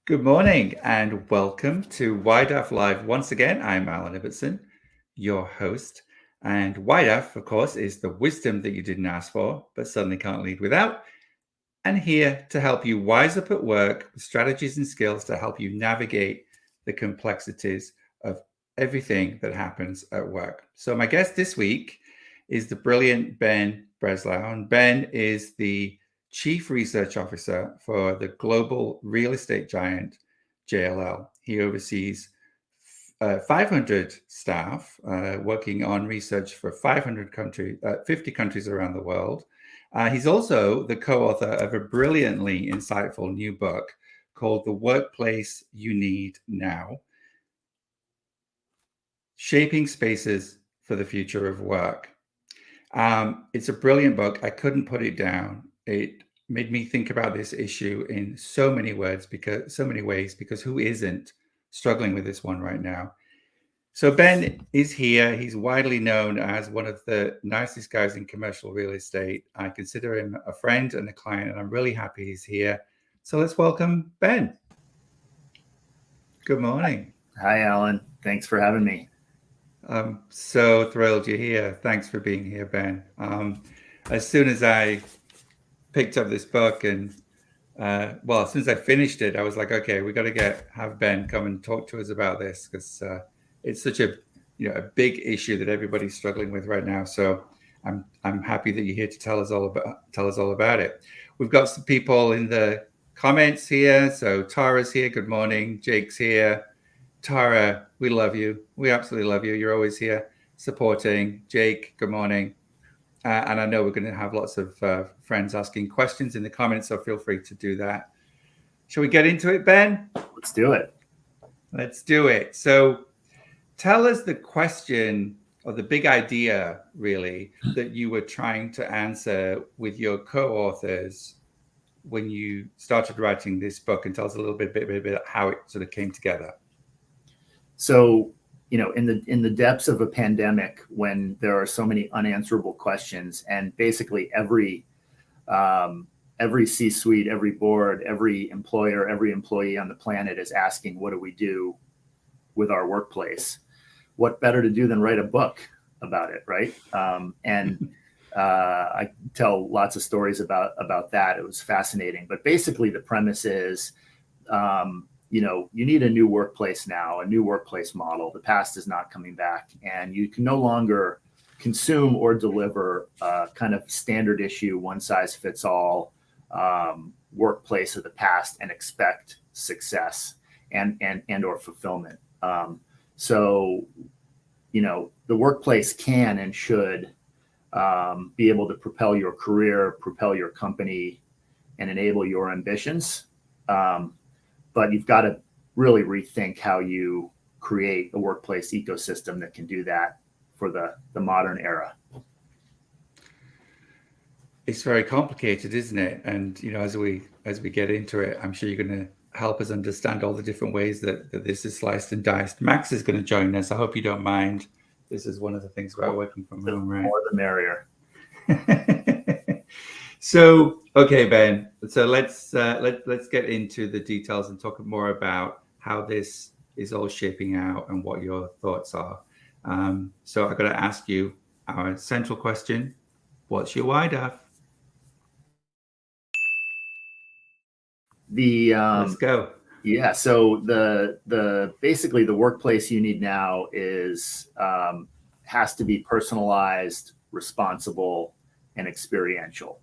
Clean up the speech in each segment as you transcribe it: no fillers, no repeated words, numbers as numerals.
Good morning and welcome to WYDAF Live. Once again, I'm Alan Ibbotson, your host. And WYDAF, of course, is the wisdom that you didn't ask for, but suddenly can't lead without. And here to help you wise up at work, with strategies and skills to help you navigate the complexities of everything that happens at work. So my guest this week is the brilliant Ben Breslau. And Ben is the Chief Research Officer for the global real estate giant JLL. He oversees 500 staff working on research for 50 countries around the world. He's also the co-author of a brilliantly insightful new book called The Workplace You Need Now: Shaping Spaces for the Future of Work. It's a brilliant book. I couldn't put it down. It made me think about this issue in so many ways because who isn't struggling with this one right now? So Ben is here. He's widely known as one of the nicest guys in commercial real estate. I consider him a friend and a client, and I'm really happy he's here. So let's welcome Ben. Good morning. Hi, Alan. Thanks for having me. I'm so thrilled you're here. Thanks for being here, Ben. As soon as I picked up this book and as soon as I finished it, I was like, okay, we got to have Ben come and talk to us about this because it's such a big issue that everybody's struggling with right now. So I'm happy that you're here to tell us all about it. We've got some people in the comments here. So Tara's here. Good morning. Jake's here. Tara, we love you. We absolutely love you. You're always here supporting. Jake, good morning. And I know we're going to have lots of friends asking questions in the comments, so feel free to do that. Shall we get into it, Ben? Let's do it. Let's do it. So tell us the question or the big idea, really, that you were trying to answer with your co-authors when you started writing this book, and tell us a little bit about how it sort of came together. So, in the depths of a pandemic, when there are so many unanswerable questions, and basically every C-suite, every board, every employer, every employee on the planet is asking, what do we do with our workplace? What better to do than write a book about it, right? I tell lots of stories about that. It was fascinating. But basically the premise is, you need a new workplace now, a new workplace model. The past is not coming back, and you can no longer consume or deliver kind of standard issue, one size fits all workplace of the past and expect success and or fulfillment. So, the workplace can and should be able to propel your career, propel your company, and enable your ambitions. But you've got to really rethink how you create a workplace ecosystem that can do that for the modern era. It's very complicated, isn't it? And as we get into it, I'm sure you're going to help us understand all the different ways that this is sliced and diced. Max is going to join us. I hope you don't mind. This is one of the things about working from home, right? The more the merrier. So, okay, Ben. So let's get into the details and talk more about how this is all shaping out and what your thoughts are. So I've got to ask you our central question: what's your WYDAF? Let's go. Yeah. So the basically the workplace you need now is has to be personalized, responsible, and experiential.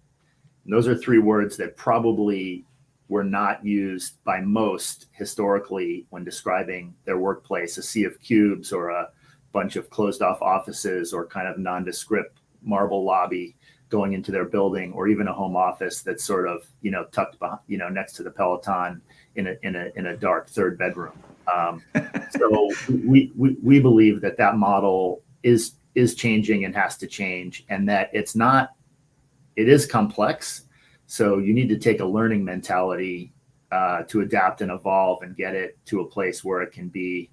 And those are three words that probably were not used by most historically when describing their workplace: a sea of cubes or a bunch of closed off offices or kind of nondescript marble lobby going into their building, or even a home office that's sort of, tucked behind, next to the Peloton in a dark third bedroom. So we believe that model is changing and has to change, and that it is complex. So you need to take a learning mentality to adapt and evolve and get it to a place where it can be,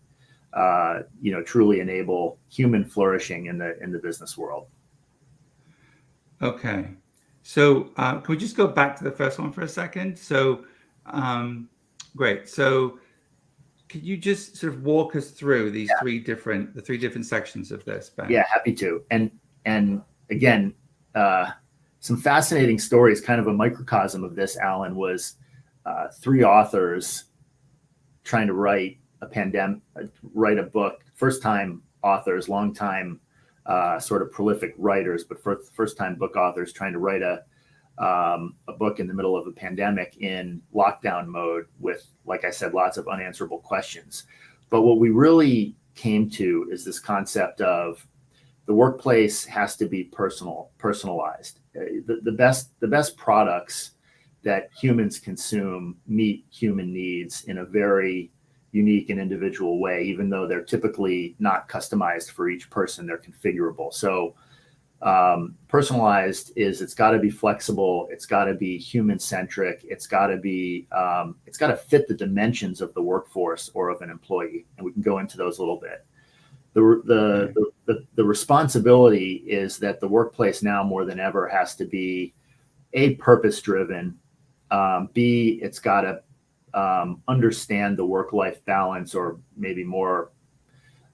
truly enable human flourishing in the business world. Okay. So can we just go back to the first one for a second? So great. So could you just sort of walk us through these three different sections of this, Ben? Yeah, happy to. And again, some fascinating stories. Kind of a microcosm of this, Alan, was three authors trying to write a book. First time authors, long time sort of prolific writers, but first time book authors trying to write a book in the middle of a pandemic in lockdown mode with, like I said, lots of unanswerable questions. But what we really came to is this concept of the workplace has to be personalized. The best products that humans consume meet human needs in a very unique and individual way, even though they're typically not customized for each person, they're configurable. So personalized is, it's got to be flexible, it's got to be human centric, it's got to fit the dimensions of the workforce or of an employee, and we can go into those a little bit. The responsibility is that the workplace now more than ever has to be A, purpose driven, B, it's got to understand the work-life balance, or maybe more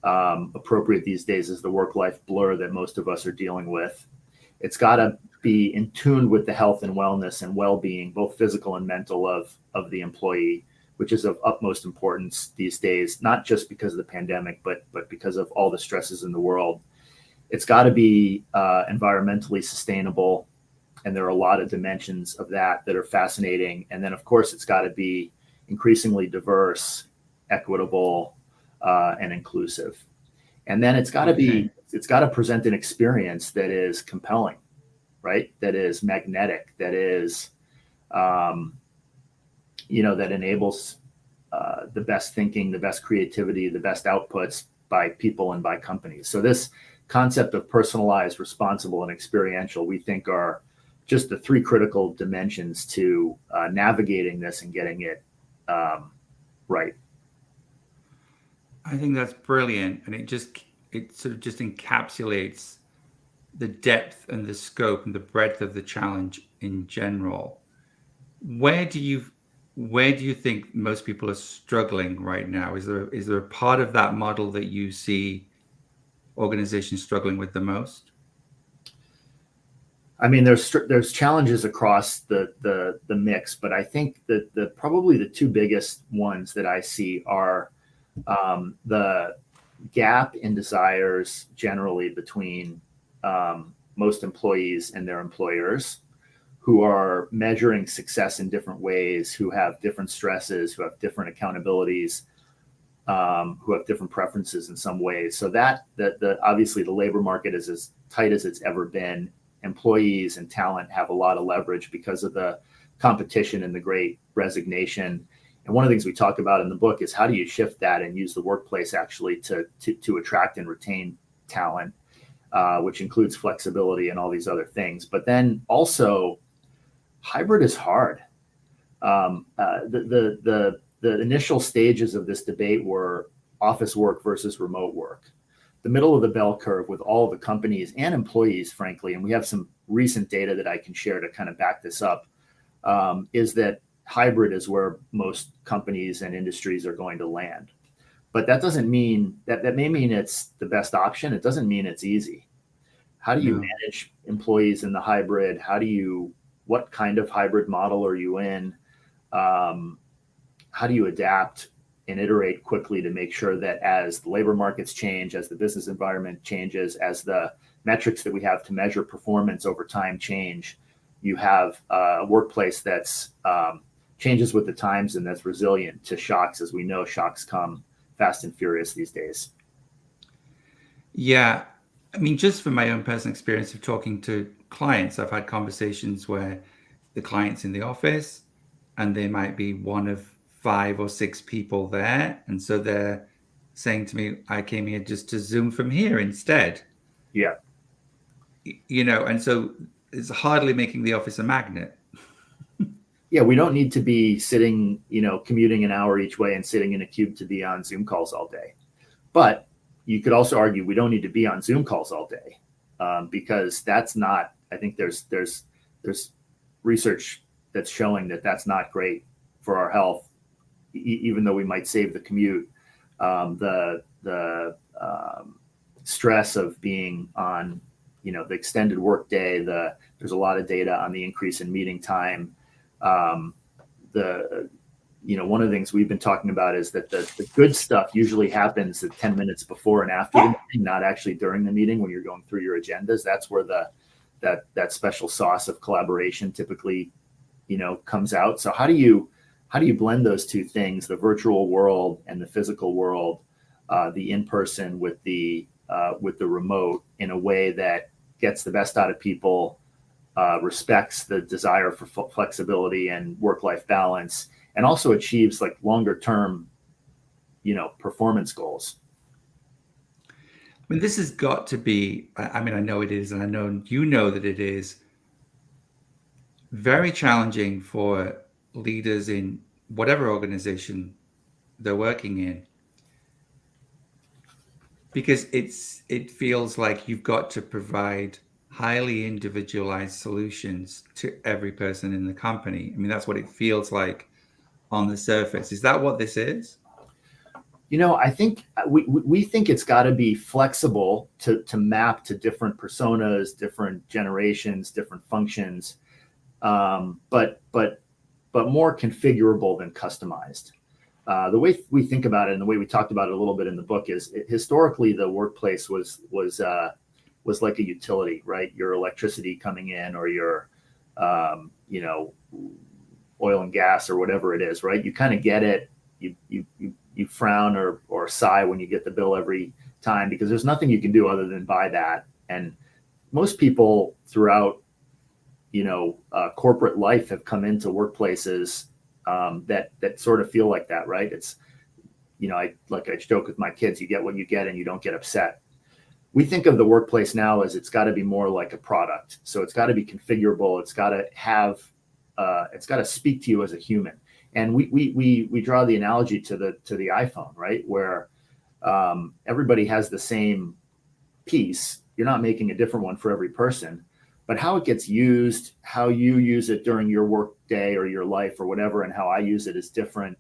appropriate these days is the work-life blur that most of us are dealing with. It's got to be in tune with the health and wellness and well-being, both physical and mental, of the employee, which is of utmost importance these days, not just because of the pandemic, but because of all the stresses in the world. It's got to be environmentally sustainable, and there are a lot of dimensions of that are fascinating. And then, of course, it's got to be increasingly diverse, equitable, and inclusive. And then it's got to present an experience that is compelling, right? That is magnetic, that is, that enables the best thinking, the best creativity, the best outputs by people and by companies. So this concept of personalized, responsible, and experiential, we think, are just the three critical dimensions to navigating this and getting it right. I think that's brilliant, and it sort of just encapsulates the depth and the scope and the breadth of the challenge in general. Where do you think most people are struggling right now? Is there a part of that model that you see organizations struggling with the most? I mean, there's challenges across the mix, but I think that probably the two biggest ones that I see are the gap in desires generally between most employees and their employers, who are measuring success in different ways, who have different stresses, who have different accountabilities, who have different preferences in some ways. So that obviously the labor market is as tight as it's ever been. Employees and talent have a lot of leverage because of the competition and the great resignation. And one of the things we talk about in the book is how do you shift that and use the workplace actually to attract and retain talent, which includes flexibility and all these other things. But then also, hybrid is hard. The initial stages of this debate were office work versus remote work. The middle of the bell curve with all the companies and employees, frankly, and we have some recent data that I can share to kind of back this up, is that hybrid is where most companies and industries are going to land. But that doesn't mean that may mean it's the best option. It doesn't mean it's easy. How do you manage employees in the hybrid? What kind of hybrid model are you in? How do you adapt and iterate quickly to make sure that as the labor markets change, as the business environment changes, as the metrics that we have to measure performance over time change, you have a workplace that's changes with the times and that's resilient to shocks. As we know, shocks come fast and furious these days. Yeah. I mean, just from my own personal experience of talking to clients, I've had conversations where the client's in the office and there might be one of 5 or 6 people there. And so they're saying to me, I came here just to Zoom from here instead. Yeah. And so it's hardly making the office a magnet. Yeah, we don't need to be sitting, commuting an hour each way and sitting in a cube to be on Zoom calls all day. But you could also argue we don't need to be on Zoom calls all day, because that's not. I think there's research that's showing that that's not great for our health, even though we might save the commute. The stress of being on, the extended work day. There's a lot of data on the increase in meeting time. One of the things we've been talking about is that the good stuff usually happens at 10 minutes before and after the meeting, not actually during the meeting when you're going through your agendas. That's where that special sauce of collaboration typically, comes out. So how do you blend those two things, the virtual world and the physical world, the in-person with the remote, in a way that gets the best out of people, respects the desire for flexibility and work-life balance, and also achieves like longer-term, performance goals? I mean, this has got to be, I mean, I know it is, and I know you know that it is very challenging for leaders in whatever organization they're working in, because it feels like you've got to provide highly individualized solutions to every person in the company. I mean, that's what it feels like on the surface. Is that what this is? I think we think it's got to be flexible to map to different personas, different generations, different functions, but more configurable than customized. The way we think about it, and the way we talked about it a little bit in the book, is historically the workplace was like a utility, right? Your electricity coming in, or your oil and gas, or whatever it is, right? You kind of get it. You frown or sigh when you get the bill every time, because there's nothing you can do other than buy that. And most people throughout corporate life have come into workplaces that sort of feel like that, right? It's, I joke with my kids, you get what you get and you don't get upset. We think of the workplace now as it's got to be more like a product. So it's got to be configurable. It's got to have, it's got to speak to you as a human. And we draw the analogy to the iPhone, right? Where everybody has the same piece. You're not making a different one for every person, but how it gets used, how you use it during your work day or your life or whatever, and how I use it is different.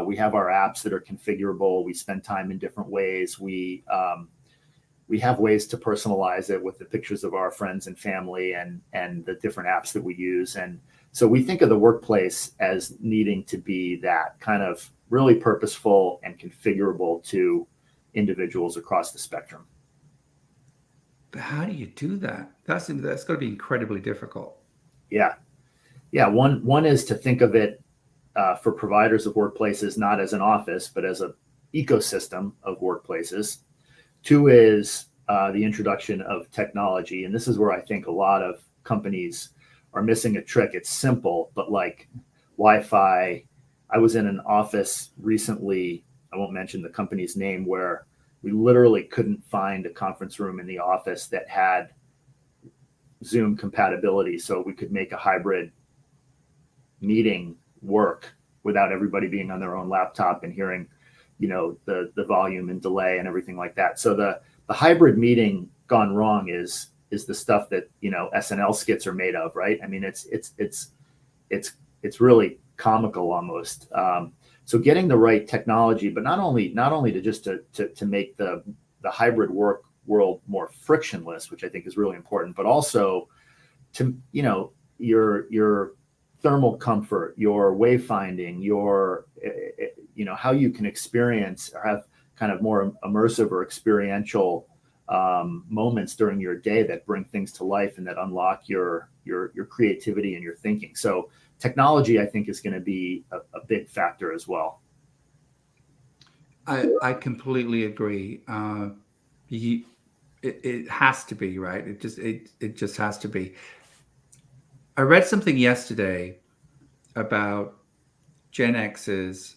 We have our apps that are configurable. We spend time in different ways. We have ways to personalize it with the pictures of our friends and family and the different apps that we use. And so we think of the workplace as needing to be that kind of really purposeful and configurable to individuals across the spectrum. But how do you do that? That's got to be incredibly difficult. Yeah. One is to think of it for providers of workplaces, not as an office, but as an ecosystem of workplaces. Two is the introduction of technology. And this is where I think a lot of companies are missing a trick. It's simple, but like Wi-Fi. I was in an office recently, I won't mention the company's name, where we literally couldn't find a conference room in the office that had Zoom compatibility, so we could make a hybrid meeting work without everybody being on their own laptop and hearing, the volume and delay and everything like that. So the hybrid meeting gone wrong is the stuff that SNL skits are made of, right? I mean, it's really comical almost. So getting the right technology, but not only to make the hybrid work world more frictionless, which I think is really important, but also to your thermal comfort, your wayfinding, your how you can experience or have kind of more immersive or experiential moments during your day that bring things to life and that unlock your creativity and your thinking. So technology, I think, is going to be a big factor as well. I completely agree. It has to be, right? It just has to be. I read something yesterday about Gen X's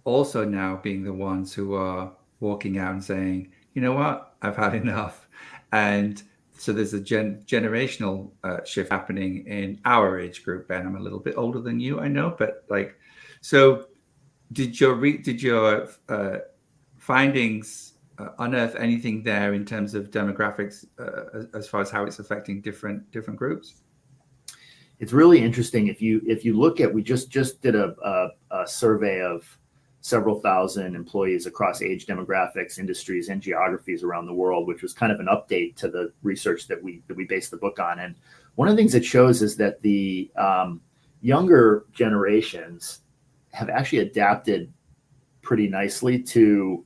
also now being the ones who are walking out and saying, you know what, I've had enough. And so there's a generational shift happening in our age group. Ben, I'm a little bit older than you, I know, but like, so did your findings unearth anything there in terms of demographics as far as how it's affecting different groups? It's really interesting if you look at, we just did a survey of several thousand employees across age demographics, industries, and geographies around the world, which was kind of an update to the research that we based the book on. And one of the things it shows is that the younger generations have actually adapted pretty nicely to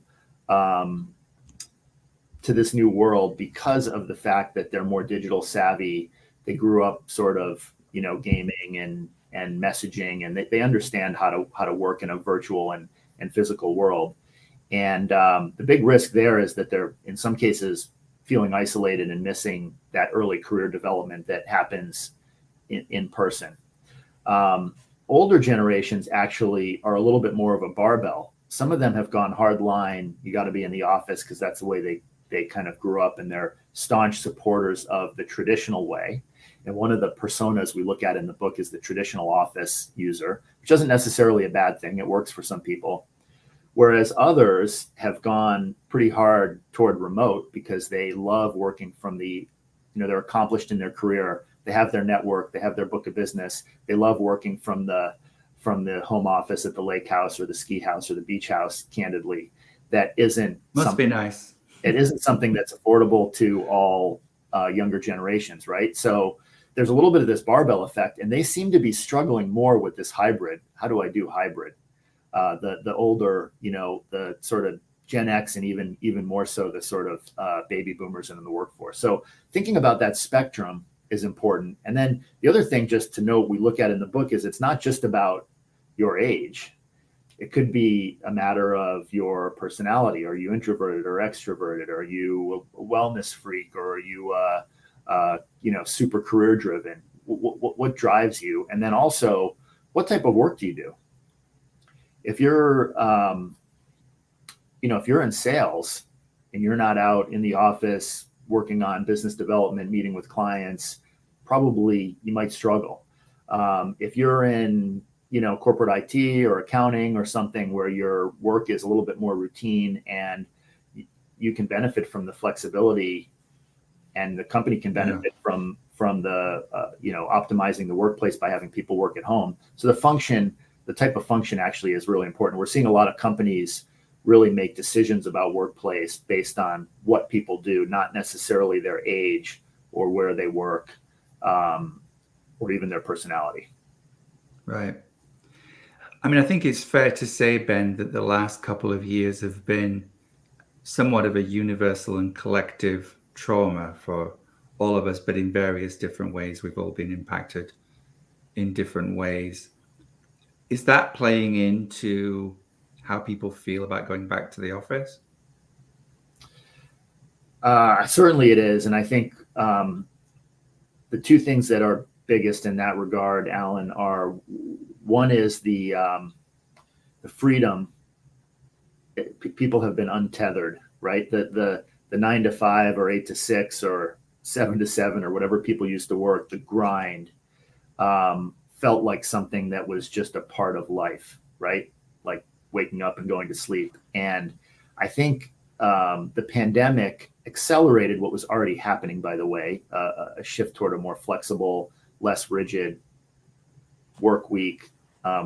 this new world because of the fact that they're more digital savvy. They grew up sort of, gaming and messaging, and they understand how to work in a virtual and physical world. And the big risk there is that they're in some cases feeling isolated and missing that early career development that happens in person. Older generations actually are a little bit more of a barbell. Some of them have gone hard line. You got to be in the office because that's the way they kind of grew up, and they're staunch supporters of the traditional way. And one of the personas we look at in the book is the traditional office user, which isn't necessarily a bad thing. It works for some people. Whereas others have gone pretty hard toward remote because they love working from they're accomplished in their career. They have their network, they have their book of business. They love working from the home office at the lake house or the ski house or the beach house, candidly. That must be nice. It isn't something that's affordable to all younger generations, right? So there's a little bit of this barbell effect, and they seem to be struggling more with this hybrid. How do I do hybrid? The older, the sort of Gen X, and even more so the sort of baby boomers in the workforce. So thinking about that spectrum is important. And then the other thing, just to note, we look at in the book is it's not just about your age. It could be a matter of your personality. Are you introverted or extroverted? Are you a wellness freak, or are you super career driven? What drives you? And then also, what type of work do you do? If you're if you're in sales and you're not out in the office working on business development, meeting with clients, probably you might struggle. If you're in corporate IT or accounting or something where your work is a little bit more routine and you can benefit from the flexibility, and the company can benefit from the optimizing the workplace by having people work at home. So the type of function actually is really important. We're seeing a lot of companies really make decisions about workplace based on what people do, not necessarily their age or where they work, or even their personality. Right. I mean, I think it's fair to say, Ben, that the last couple of years have been somewhat of a universal and collective trauma for all of us, but in various different ways. We've all been impacted in different ways. Is that playing into how people feel about going back to the office? Certainly it is. And I think the two things that are biggest in that regard, Alan, are one is the freedom. People have been untethered, right? The 9 to 5 or 8 to 6 or 7 to 7 or whatever people used to work, the grind felt like something that was just a part of life, right? Like waking up and going to sleep. And I think the pandemic accelerated what was already happening, by the way, a shift toward a more flexible, less rigid work week.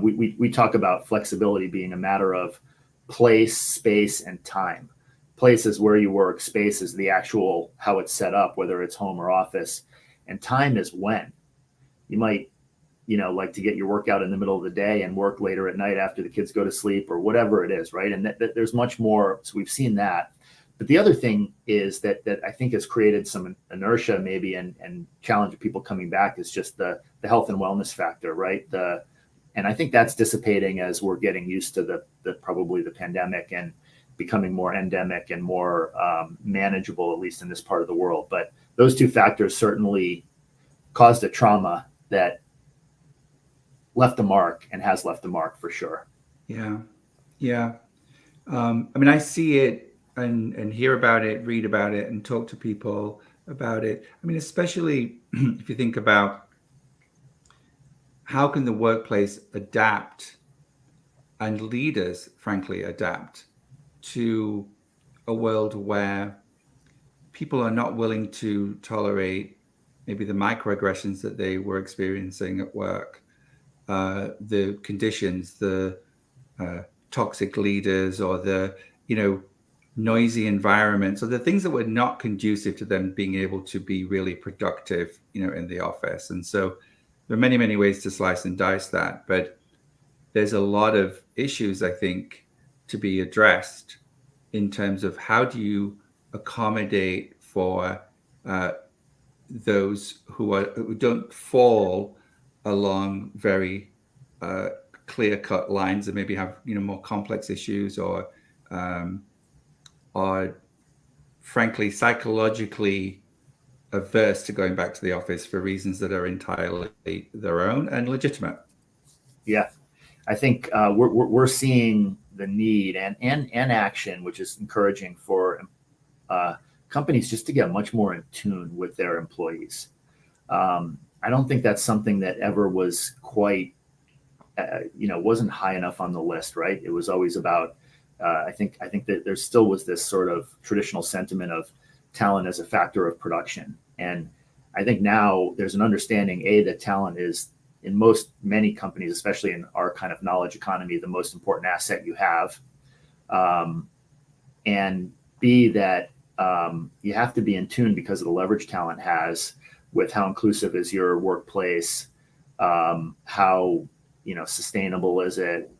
We talk about flexibility being a matter of place, space, and time. Place is where you work, space is the actual how it's set up, whether it's home or office, and time is when. You might like to get your workout in the middle of the day and work later at night after the kids go to sleep or whatever it is, right? And that there's much more. So we've seen that. But the other thing is that I think has created some inertia maybe and challenge people coming back is just the health and wellness factor, right? And I think that's dissipating as we're getting used to the probably the pandemic and becoming more endemic and more manageable, at least in this part of the world. But those two factors certainly caused a trauma that left a mark and has left a mark for sure. Yeah. I mean, I see it and hear about it, read about it, and talk to people about it. I mean, especially if you think about how can the workplace adapt and leaders, frankly, adapt to a world where people are not willing to tolerate maybe the microaggressions that they were experiencing at work, the conditions, the toxic leaders, or the noisy environments, or the things that were not conducive to them being able to be really productive, in the office. And so there are many, many ways to slice and dice that, but there's a lot of issues, I think, to be addressed in terms of how do you accommodate for those who don't fall along very clear-cut lines and maybe have more complex issues, or are frankly psychologically averse to going back to the office for reasons that are entirely their own and legitimate. Yeah, I think we're seeing the need and action, which is encouraging for companies just to get much more in tune with their employees. I don't think that's something that ever was quite, wasn't high enough on the list, right? It was always about, I think that there still was this sort of traditional sentiment of talent as a factor of production. And I think now there's an understanding, that talent is, in many companies, especially in our kind of knowledge economy, the most important asset you have. And B, that you have to be in tune because of the leverage talent has with how inclusive is your workplace, how sustainable is it,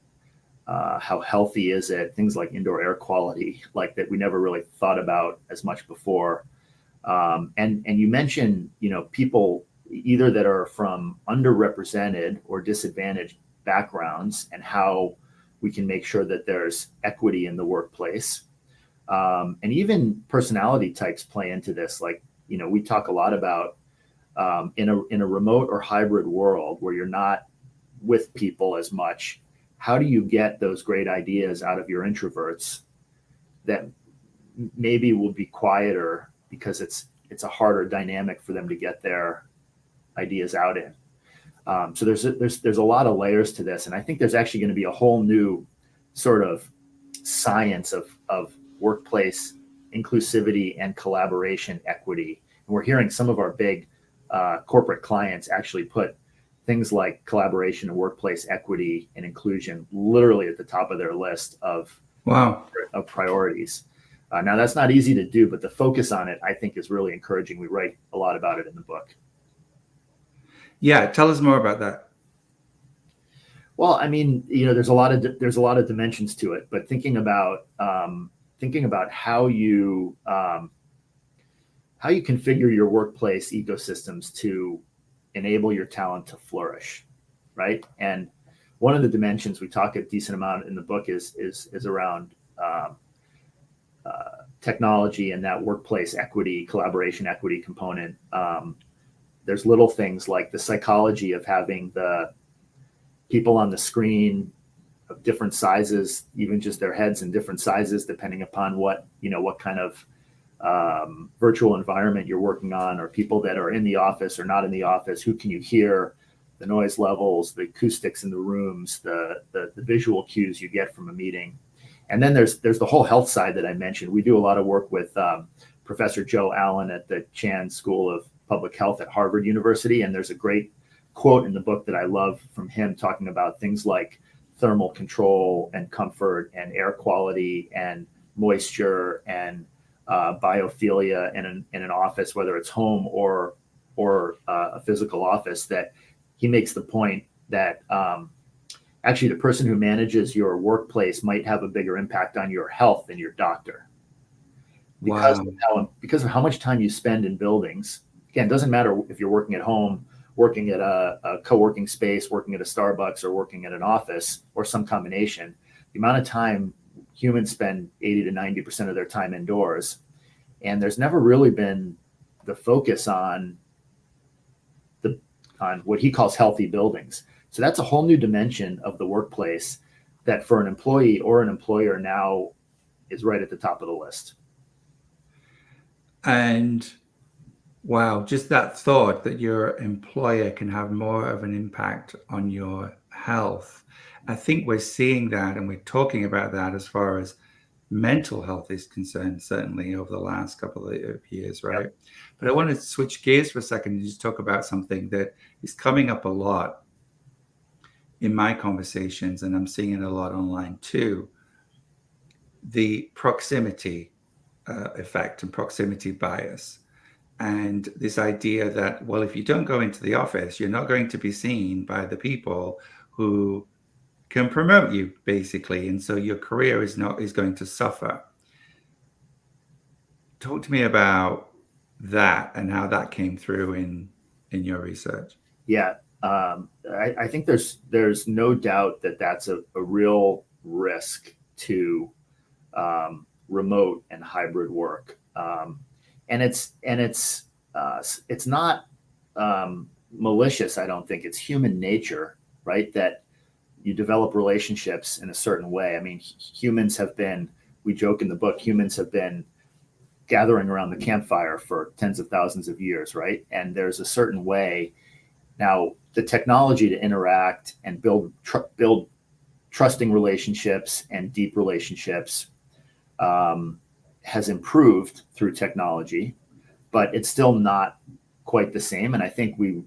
how healthy is it, things like indoor air quality, like that we never really thought about as much before. And you mentioned people either that are from underrepresented or disadvantaged backgrounds, and how we can make sure that there's equity in the workplace. And even personality types play into this. Like, we talk a lot about in a remote or hybrid world where you're not with people as much, how do you get those great ideas out of your introverts that maybe will be quieter because it's a harder dynamic for them to get their ideas out in. So there's a lot of layers to this, and I think there's actually going to be a whole new sort of science of workplace inclusivity and collaboration equity. And we're hearing some of our big corporate clients actually put things like collaboration and workplace equity and inclusion literally at the top of their list of priorities. Now, that's not easy to do, but the focus on it, I think, is really encouraging. We write a lot about it in the book. Yeah, tell us more about that. Well, I mean, there's a lot of dimensions to it, but thinking about how you configure your workplace ecosystems to enable your talent to flourish, right? And one of the dimensions we talk a decent amount in the book is around technology and that workplace equity, collaboration equity component. There's little things like the psychology of having the people on the screen of different sizes, even just their heads in different sizes, depending upon what kind of virtual environment you're working on, or people that are in the office or not in the office. Who can you hear? The noise levels, the acoustics in the rooms, the visual cues you get from a meeting. And then there's the whole health side that I mentioned. We do a lot of work with Professor Joe Allen at the Chan School of Public Health at Harvard University. And there's a great quote in the book that I love from him, talking about things like thermal control and comfort and air quality and moisture and biophilia in an office, whether it's home or a physical office. That he makes the point that actually the person who manages your workplace might have a bigger impact on your health than your doctor, because of how much time you spend in buildings. Again, it doesn't matter if you're working at home, working at a co-working space, working at a Starbucks, or working at an office, or some combination. The amount of time humans spend 80 to 90% of their time indoors. And there's never really been the focus on what he calls healthy buildings. So that's a whole new dimension of the workplace that for an employee or an employer now is right at the top of the list. And Wow, just that thought that your employer can have more of an impact on your health. I think we're seeing that and we're talking about that as far as mental health is concerned, certainly over the last couple of years, Yep. right? But I want to switch gears for a second and just talk about something that is coming up a lot in my conversations, and I'm seeing it a lot online too, the proximity effect and proximity bias. And this idea that, well, if you don't go into the office, you're not going to be seen by the people who can promote you, basically. And so your career is going to suffer. Talk to me about that and how that came through in your research. Yeah. I think there's no doubt that that's a real risk to remote and hybrid work. And it's not malicious. I don't think it's human nature, right? That you develop relationships in a certain way. I mean, we joke in the book, humans have been gathering around the campfire for tens of thousands of years, right? And there's a certain way. Now, the technology to interact and build trusting relationships and deep relationships has improved through technology, but it's still not quite the same. And I think we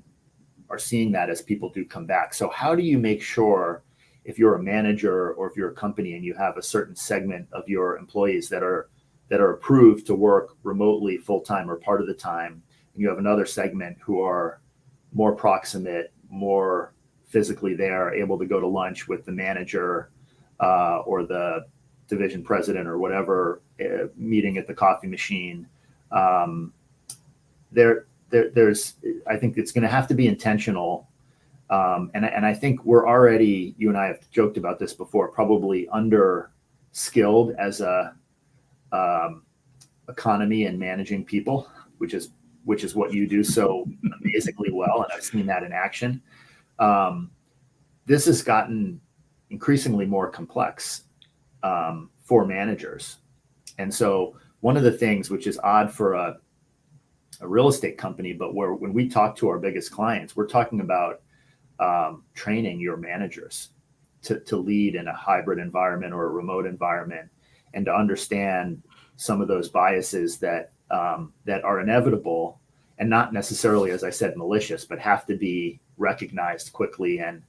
are seeing that as people do come back. So how do you make sure, if you're a manager or if you're a company and you have a certain segment of your employees that are approved to work remotely full-time or part of the time, and you have another segment who are more proximate, more physically there, able to go to lunch with the manager or the division president or whatever, meeting at the coffee machine. There's I think it's going to have to be intentional. And I think we're already, you and I have joked about this before, probably under skilled as a economy and managing people, which is what you do so amazingly well. And I've seen that in action. This has gotten increasingly more complex for managers. And so one of the things which is odd for a real estate company, but when we talk to our biggest clients, we're talking about training your managers to lead in a hybrid environment or a remote environment, and to understand some of those biases that are inevitable and not necessarily, as I said, malicious, but have to be recognized quickly and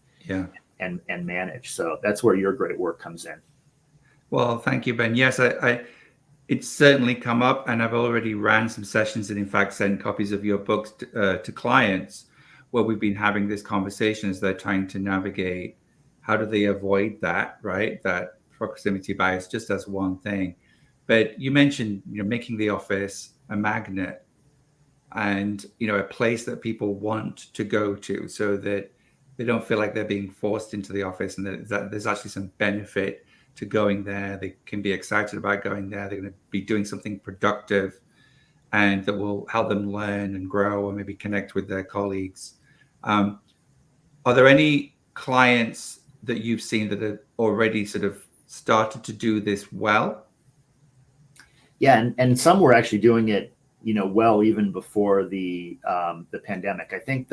managed. So that's where your great work comes in. Well, thank you, Ben. Yes, it's certainly come up, and I've already ran some sessions and in fact sent copies of your books to clients where we've been having this conversation as they're trying to navigate how do they avoid that, right? That proximity bias, just as one thing. But you mentioned, making the office a magnet and, a place that people want to go to so that they don't feel like they're being forced into the office, and that there's actually some benefit to going there. They can be excited about going there. They're going to be doing something productive and that will help them learn and grow or maybe connect with their colleagues. Are there any clients that you've seen that have already sort of started to do this well? Yeah, and some were actually doing it, well, even before the pandemic. I think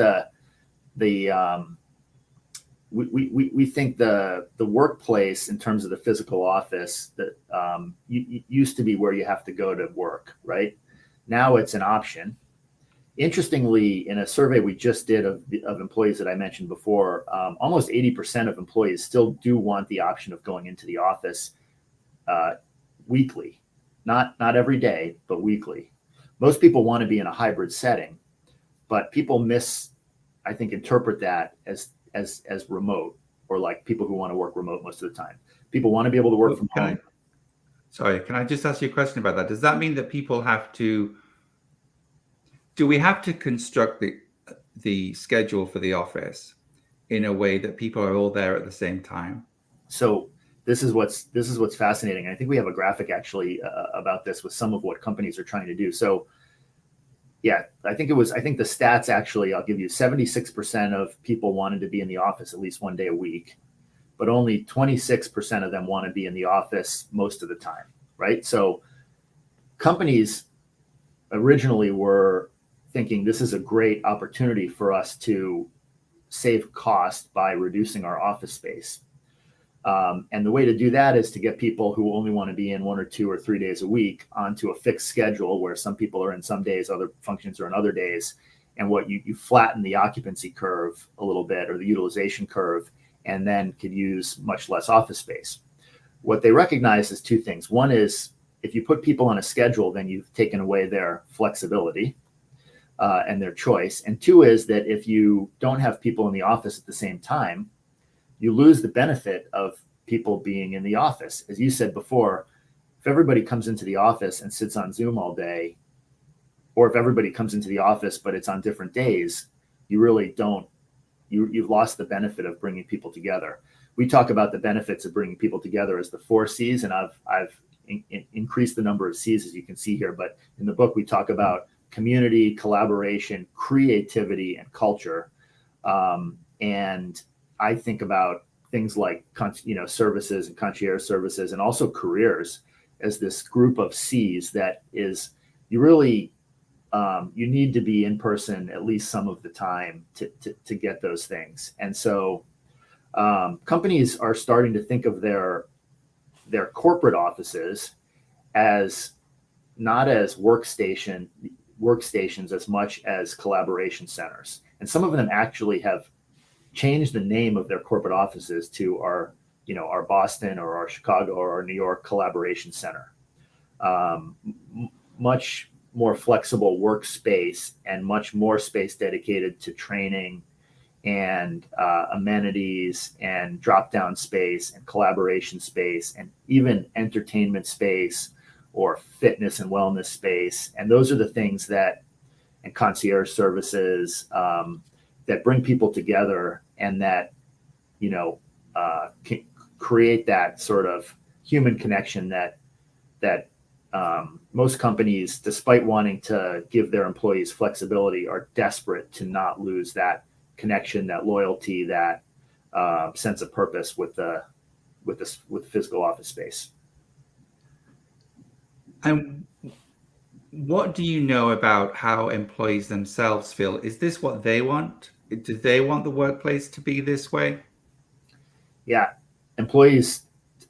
we think the workplace, in terms of the physical office, that used to be where you have to go to work, right? Now it's an option. Interestingly, in a survey we just did of employees that I mentioned before, almost 80% of employees still do want the option of going into the office weekly, not every day, but weekly. Most people want to be in a hybrid setting, but people I think, interpret that as remote, or like people who want to work remote most of the time. People want to be able to work from home. Can I just ask you a question about that? Does that mean that people do we have to construct the schedule for the office in a way that people are all there at the same time? So this is what's fascinating. I think we have a graphic actually about this with some of what companies are trying to do. So yeah, I think the stats actually, I'll give you, 76% of people wanted to be in the office at least one day a week, but only 26% of them want to be in the office most of the time, right? So companies originally were thinking this is a great opportunity for us to save cost by reducing our office space. And the way to do that is to get people who only want to be in 1 or 2 or 3 days a week onto a fixed schedule where some people are in some days, other functions are in other days. And what you flatten the occupancy curve a little bit, or the utilization curve, and then could use much less office space. What they recognize is 2 things. One is if you put people on a schedule, then you've taken away their flexibility and their choice. And 2 is that if you don't have people in the office at the same time, you lose the benefit of people being in the office. As you said before, if everybody comes into the office and sits on Zoom all day, or if everybody comes into the office but it's on different days, you really don't, you've lost the benefit of bringing people together. We talk about the benefits of bringing people together as the 4 C's, and I've increased the number of C's, as you can see here. But in the book, we talk about community, collaboration, creativity, and culture. And I think about things like, services and concierge services, and also careers as this group of C's that is, you really, you need to be in person at least some of the time to get those things. And so companies are starting to think of their corporate offices as not as workstations as much as collaboration centers. And some of them actually have changed the name of their corporate offices to our Boston or our Chicago or our New York Collaboration Center. Much more flexible workspace and much more space dedicated to training and amenities and drop-down space and collaboration space and even entertainment space or fitness and wellness space. And those are the things and concierge services that bring people together and that, can create that sort of human connection that most companies, despite wanting to give their employees flexibility, are desperate to not lose that connection, that loyalty, that sense of purpose with physical office space. And what do you know about how employees themselves feel? Is this what they want? Do they want the workplace to be this way? Yeah, employees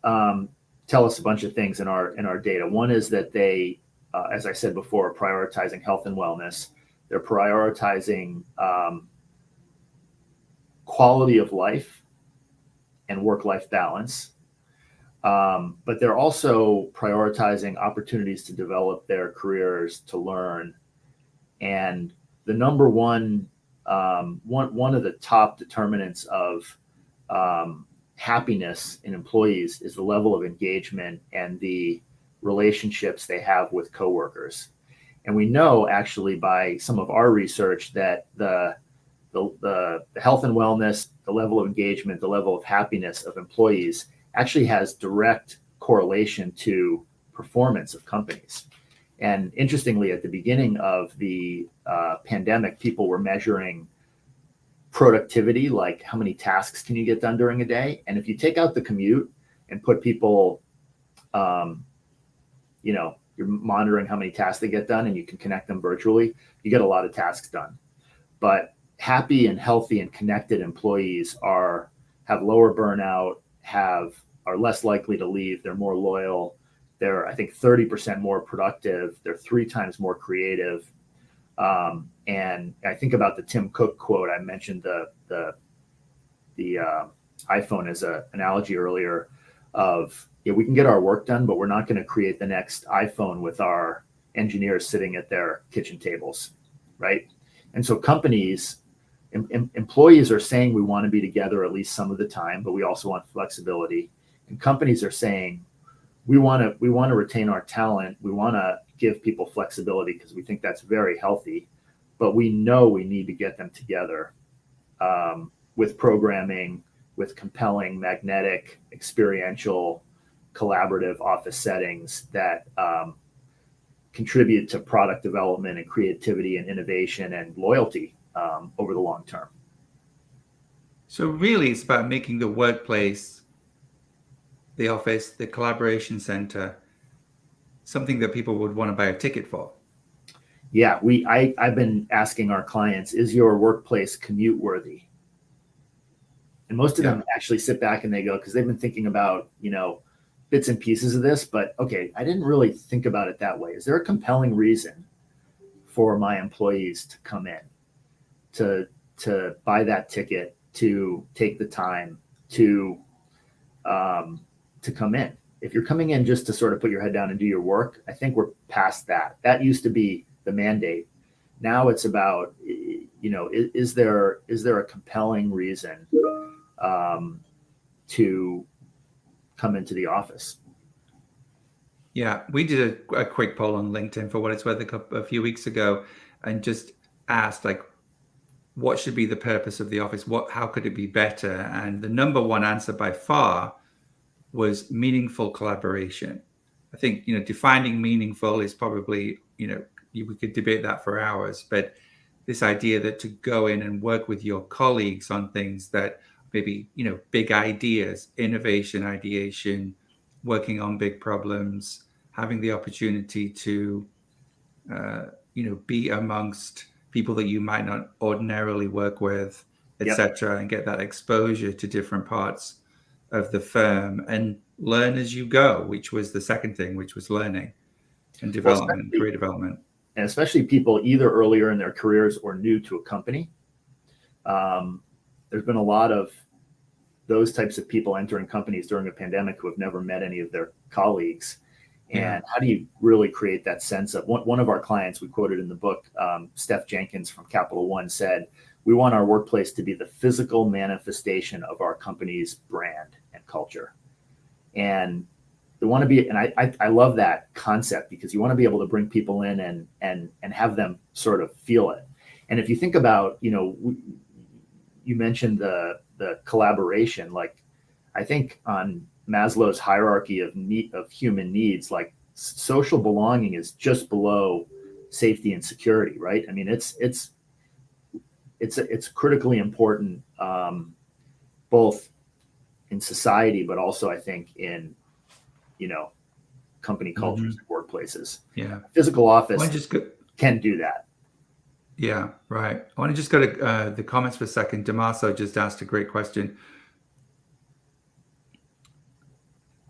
tell us a bunch of things in our data. One is that they, as I said before, are prioritizing health and wellness. They're prioritizing quality of life and work-life balance. But they're also prioritizing opportunities to develop their careers, to learn. And the number one of the top determinants of happiness in employees is the level of engagement and the relationships they have with coworkers. And we know actually by some of our research that the health and wellness, the level of engagement, the level of happiness of employees actually has direct correlation to performance of companies. And interestingly, at the beginning of the pandemic, people were measuring productivity, like how many tasks can you get done during a day? And if you take out the commute and put people, you're monitoring how many tasks they get done and you can connect them virtually, you get a lot of tasks done. But happy and healthy and connected employees have lower burnout, are less likely to leave, they're more loyal, they're, I think, 30% more productive, they're 3 times more creative. And I think about the Tim Cook quote. I mentioned the iPhone as an analogy earlier of, we can get our work done, but we're not going to create the next iPhone with our engineers sitting at their kitchen tables, right? And so companies, employees are saying we want to be together at least some of the time, but we also want flexibility. And companies are saying we want to retain our talent. We want to give people flexibility because we think that's very healthy, but we know we need to get them together with programming, with compelling, magnetic, experiential, collaborative office settings that contribute to product development and creativity and innovation and loyalty over the long term. So really it's about making the workplace, the office, the collaboration center, something that people would want to buy a ticket for. Yeah, I've been asking our clients, is your workplace commute worthy? And most of them actually sit back and they go, because they've been thinking about, bits and pieces of this, but okay, I didn't really think about it that way. Is there a compelling reason for my employees to come in, to buy that ticket, to take the time to come in? If you're coming in just to sort of put your head down and do your work, I think we're past that. That used to be the mandate. Now it's about, is there a compelling reason to come into the office? Yeah, we did a quick poll on LinkedIn for what it's worth a few weeks ago, and just asked like, what should be the purpose of the office? How could it be better? And the number one answer by far was meaningful collaboration. I think, defining meaningful is probably, we could debate that for hours, but this idea that to go in and work with your colleagues on things that maybe, big ideas, innovation, ideation, working on big problems, having the opportunity to, be amongst people that you might not ordinarily work with, etc., and get that exposure to different parts of the firm and learn as you go, which was the second thing, which was learning and development, career development. And especially people either earlier in their careers or new to a company. There's been a lot of those types of people entering companies during a pandemic who have never met any of their colleagues. And how do you really create that sense of, one of our clients we quoted in the book, Steph Jenkins from Capital One, said, we want our workplace to be the physical manifestation of our company's brand and culture. And they want to be, and I love that concept, because you want to be able to bring people in and have them sort of feel it. And if you think about, you mentioned the collaboration, like I think on Maslow's hierarchy of human needs, like social belonging is just below safety and security, right? I mean, it's critically important, both in society, but also I think in, company cultures and workplaces. Yeah. Physical office can do that. Yeah, right. I want to just go to the comments for a second. Damaso just asked a great question.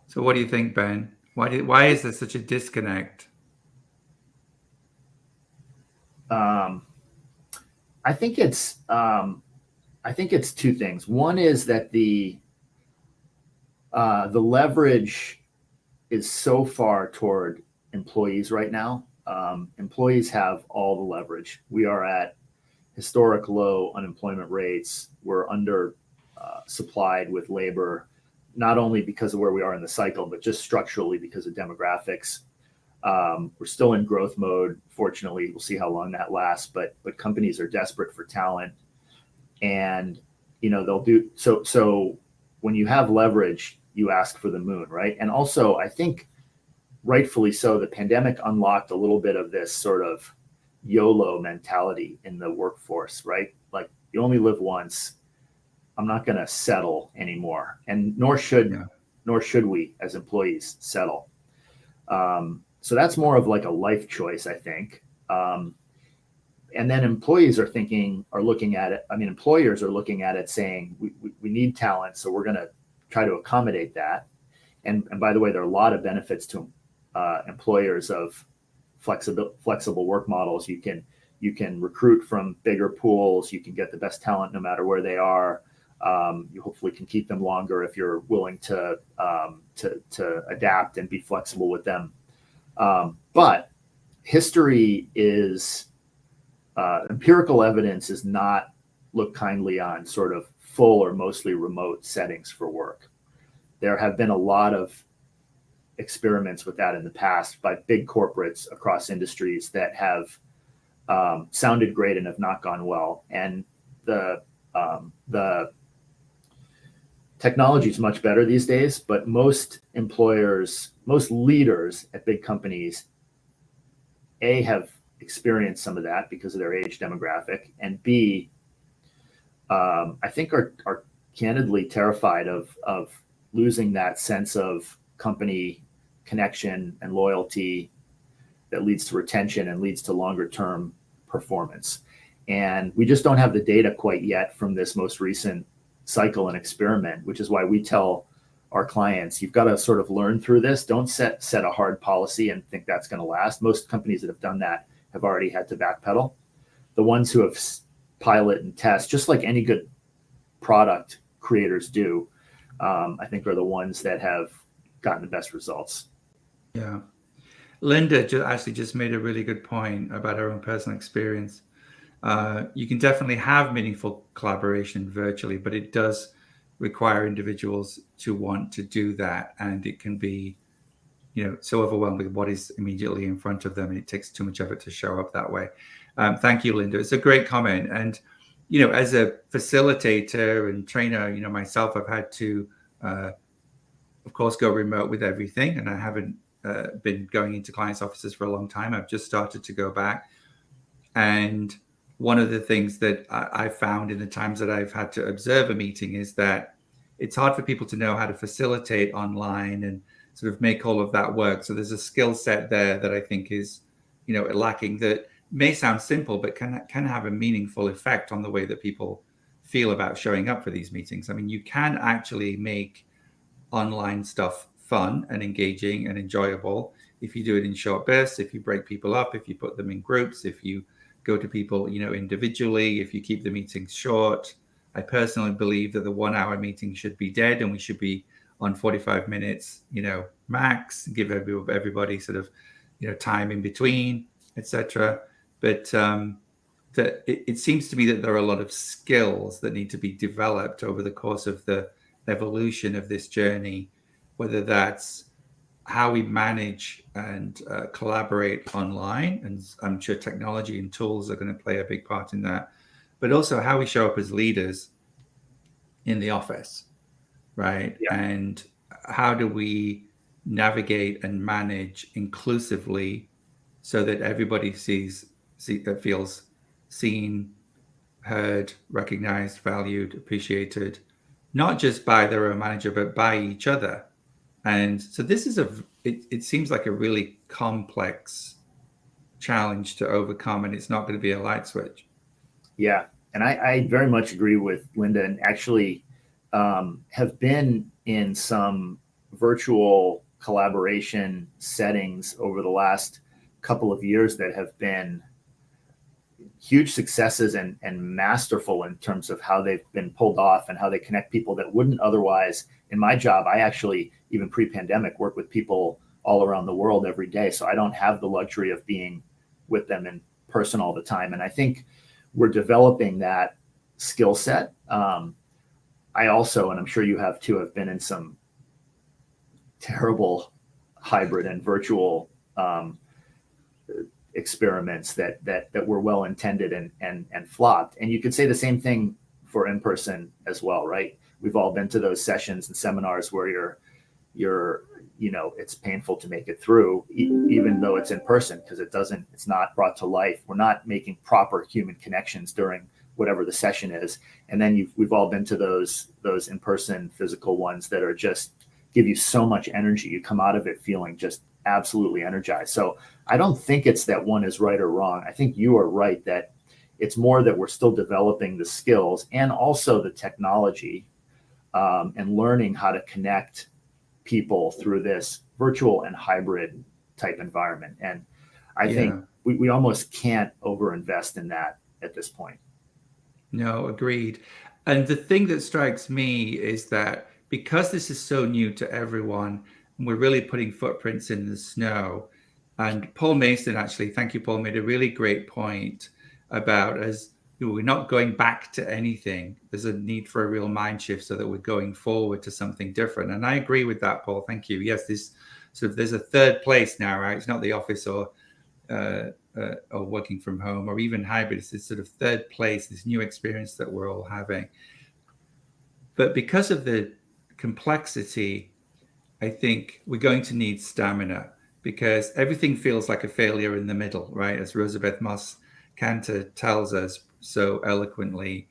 So what do you think, Ben? Why is there such a disconnect? I think it's two things. One is that the leverage is so far toward employees right now. Employees have all the leverage. We are at historic low unemployment rates. We're under supplied with labor, not only because of where we are in the cycle, but just structurally because of demographics. We're still in growth mode. Fortunately, we'll see how long that lasts, but companies are desperate for talent, and they'll do so. So when you have leverage, you ask for the moon, right? And also, I think rightfully so, the pandemic unlocked a little bit of this sort of YOLO mentality in the workforce, right? Like, you only live once. I'm not going to settle anymore, and nor should we as employees settle. So that's more of like a life choice, I think. And then employers are looking at it. I mean, employers are looking at it saying, we need talent, so we're going to try to accommodate that. And by the way, there are a lot of benefits to employers of flexible work models. You can recruit from bigger pools. You can get the best talent no matter where they are. You hopefully can keep them longer if you're willing to adapt and be flexible with them. But history is empirical evidence is not look kindly on sort of full or mostly remote settings for work. There have been a lot of experiments with that in the past by big corporates across industries that have sounded great and have not gone well. And the technology is much better these days, but most leaders at big companies, have experienced some of that because of their age demographic, and B, I think are candidly terrified of losing that sense of company connection and loyalty that leads to retention and leads to longer term performance. And we just don't have the data quite yet from this most recent cycle and experiment, which is why we tell our clients, you've got to sort of learn through this. Don't set a hard policy and think that's going to last. Most companies that have done that have already had to backpedal. The ones who have pilot and test, just like any good product creators do, I think are the ones that have gotten the best results. Yeah. Linda actually just made a really good point about her own personal experience. You can definitely have meaningful collaboration virtually, but it does require individuals to want to do that. And it can be, so overwhelmed with what is immediately in front of them. And it takes too much effort to show up that way. Thank you, Linda. It's a great comment. And, as a facilitator and trainer, myself, I've had to, of course, go remote with everything. And I haven't been going into clients' offices for a long time. I've just started to go back. And one of the things that I found in the times that I've had to observe a meeting is that it's hard for people to know how to facilitate online and sort of make all of that work. So there's a skill set there that I think is, lacking, that may sound simple, but can have a meaningful effect on the way that people feel about showing up for these meetings. I mean, you can actually make online stuff fun and engaging and enjoyable if you do it in short bursts, if you break people up, if you put them in groups, if you go to people, individually, if you keep the meetings short. I personally believe that the 1 hour meeting should be dead and we should be on 45 minutes, max, give everybody sort of, time in between, etc. But it seems to me that there are a lot of skills that need to be developed over the course of the evolution of this journey, whether that's how we manage and collaborate online. And I'm sure technology and tools are going to play a big part in that, but also how we show up as leaders in the office, right? Yeah. And how do we navigate and manage inclusively so that everybody feels seen, heard, recognized, valued, appreciated, not just by their own manager, but by each other. And so this is it seems like a really complex challenge to overcome, and it's not going to be a light switch. Yeah. And I very much agree with Linda, and actually have been in some virtual collaboration settings over the last couple of years that have been huge successes and masterful in terms of how they've been pulled off and how they connect people that wouldn't otherwise. In my job, I actually, even pre-pandemic, work with people all around the world every day. So I don't have the luxury of being with them in person all the time. And I think we're developing that skill set. I also, and I'm sure you have too, have been in some terrible hybrid and virtual experiments that were well intended and flopped. And you could say the same thing for in-person as well, right? We've all been to those sessions and seminars where you're it's painful to make it through, even though it's in person, because it's not brought to life. We're not making proper human connections during whatever the session is. And then we've all been to those in-person physical ones that are just give you so much energy. You come out of it feeling just absolutely energized. So I don't think it's that one is right or wrong. I think you are right that it's more that we're still developing the skills and also the technology and learning how to connect people through this virtual and hybrid type environment. And I think we almost can't overinvest in that at this point. No, agreed. And the thing that strikes me is that because this is so new to everyone, and we're really putting footprints in the snow. And Paul Mason, actually, thank you, Paul, made a really great point about we're not going back to anything. There's a need for a real mind shift so that we're going forward to something different. And I agree with that, Paul. Thank you. Yes, there's a third place now, right? It's not the office or working from home or even hybrid. It's this sort of third place, this new experience that we're all having. But because of the complexity, I think we're going to need stamina, because everything feels like a failure in the middle, right? As Rosabeth Moss Kanter tells us so eloquently.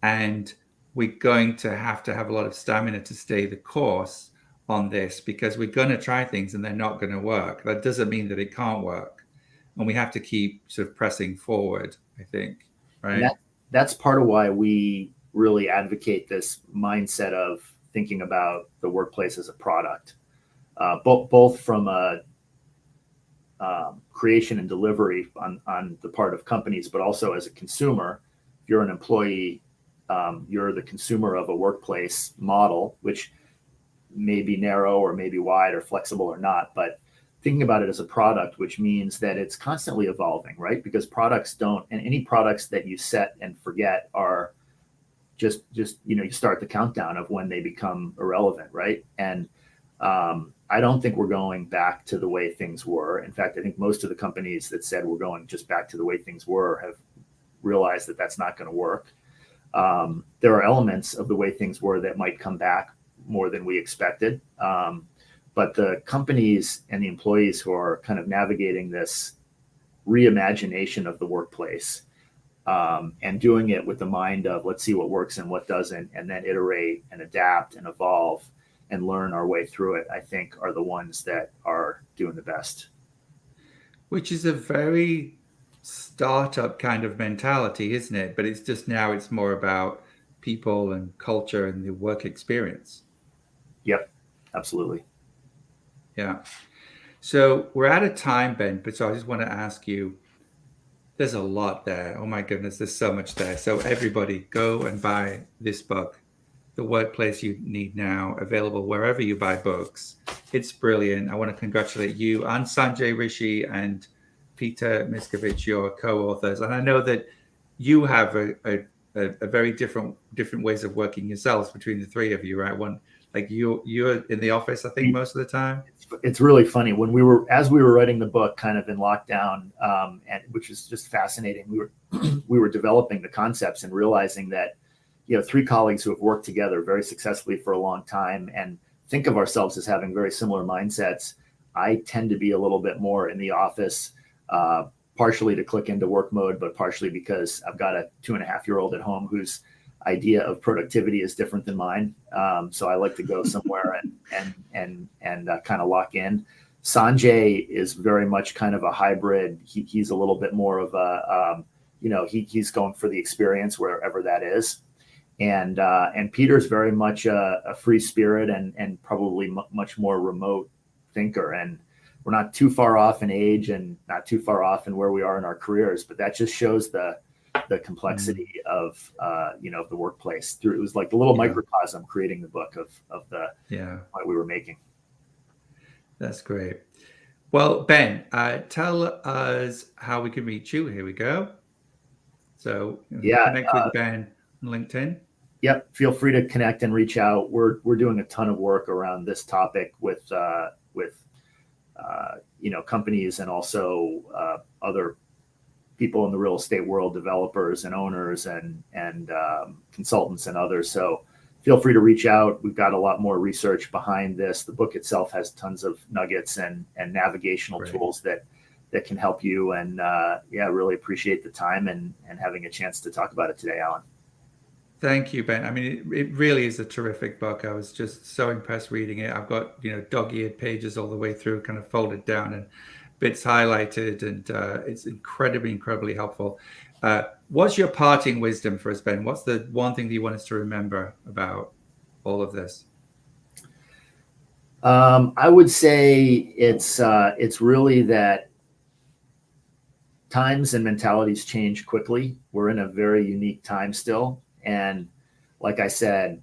And we're going to have a lot of stamina to stay the course on this, because we're going to try things and they're not going to work. That doesn't mean that it can't work. and we have to keep sort of pressing forward, I think, right? And that's part of why we really advocate this mindset of thinking about the workplace as a product, both from a creation and delivery on the part of companies, but also as a consumer. If you're an employee, you're the consumer of a workplace model, which may be narrow or maybe wide or flexible or not, but thinking about it as a product, which means that it's constantly evolving, right? Because products don't, and any products that you set and forget are just you start the countdown of when they become irrelevant, right? And I don't think we're going back to the way things were. In fact, I think most of the companies that said we're going just back to the way things were have realized that that's not going to work. There are elements of the way things were that might come back more than we expected. But the companies and the employees who are kind of navigating this reimagination of the workplace and doing it with the mind of let's see what works and what doesn't, and then iterate and adapt and evolve and learn our way through it, I think are the ones that are doing the best. Which is a very startup kind of mentality, isn't it? But it's just now it's more about people and culture and the work experience. Yep, absolutely. Yeah. So we're out of time, Ben, but so I just want to ask you, there's a lot there. Oh my goodness, there's so much there. So everybody go and buy this book, The Workplace You Need Now, available wherever you buy books. It's brilliant. I want to congratulate you and Sanjay Rishi and Peter Miskovich, your co-authors. And I know that you have a very different ways of working yourselves between the three of you, right? One, like you're in the office, I think, most of the time. It's really funny when as we were writing the book, kind of in lockdown, and which is just fascinating. We were developing the concepts and realizing that, three colleagues who have worked together very successfully for a long time and think of ourselves as having very similar mindsets. I tend to be a little bit more in the office, partially to click into work mode, but partially because I've got a 2.5-year-old at home whose idea of productivity is different than mine. So I like to go somewhere and kind of lock in. Sanjay is very much kind of a hybrid. He's a little bit more of a, he's going for the experience wherever that is. And Peter's very much a free spirit and probably much more remote thinker. And we're not too far off in age and not too far off in where we are in our careers, but that just shows the complexity of the workplace. It was like the little microcosm creating the book of the point we were making. That's great. Well, Ben, tell us how we can reach you. Here we go. So connect with Ben on LinkedIn. Yep. Feel free to connect and reach out. We're doing a ton of work around this topic with companies and also other people in the real estate world, developers and owners and consultants and others. So feel free to reach out. We've got a lot more research behind this. The book itself has tons of nuggets and navigational tools that can help you. And really appreciate the time and having a chance to talk about it today, Alan. Thank you, Ben. I mean, it really is a terrific book. I was just so impressed reading it. I've got, dog-eared pages all the way through, kind of folded down and bits highlighted, and it's incredibly helpful. What's your parting wisdom for us, Ben? What's the one thing that you want us to remember about all of this? I would say it's really that times and mentalities change quickly. We're in a very unique time still. And like I said,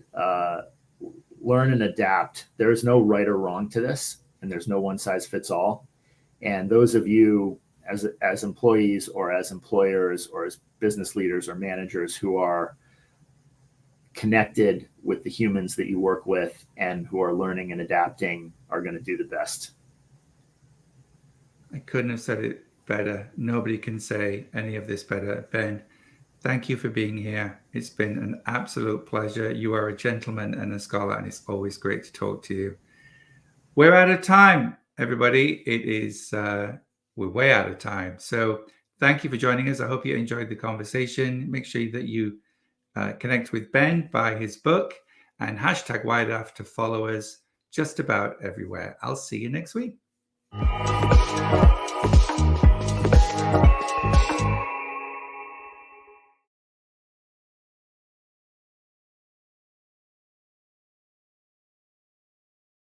learn and adapt. There's no right or wrong to this, and there's no one size fits all. And those of you as employees or as employers or as business leaders or managers who are connected with the humans that you work with and who are learning and adapting are going to do the best. I couldn't have said it better. Nobody can say any of this better. Ben, thank you for being here. It's been an absolute pleasure. You are a gentleman and a scholar, and it's always great to talk to you. We're out of time, everybody. It is, we're way out of time. So thank you for joining us. I hope you enjoyed the conversation. Make sure that you connect with Ben, buy his book, and hashtag WYDAF to follow us just about everywhere. I'll see you next week.